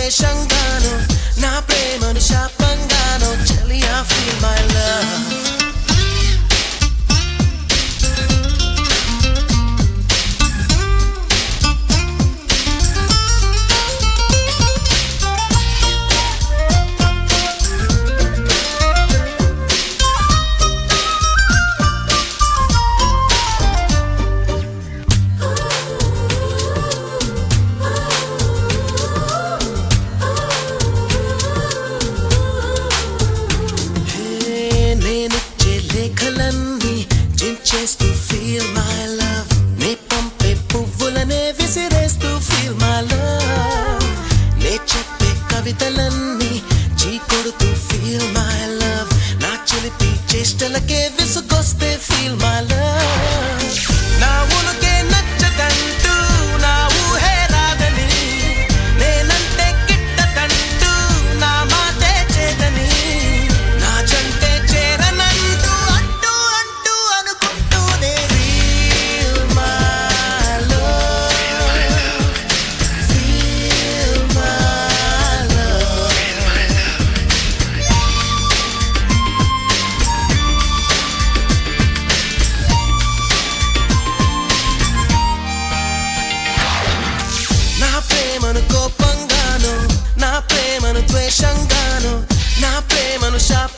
ద్వేషంగాను నా ప్రేమను శాపంగాను చెలియా feel my love to feel my love ne pampe puvulane visirestu feel my love ne cheppe kavitalanni cheekodutu feel my love na chilipi chestalake visugoste feel my love na unuke nachchadantu na uhe radani nenante kittadantu na maate chedani na jante cheranantu కోపంగాను నా ప్రేమను ద్వేషంగాను నా ప్రేమను శాపంగాను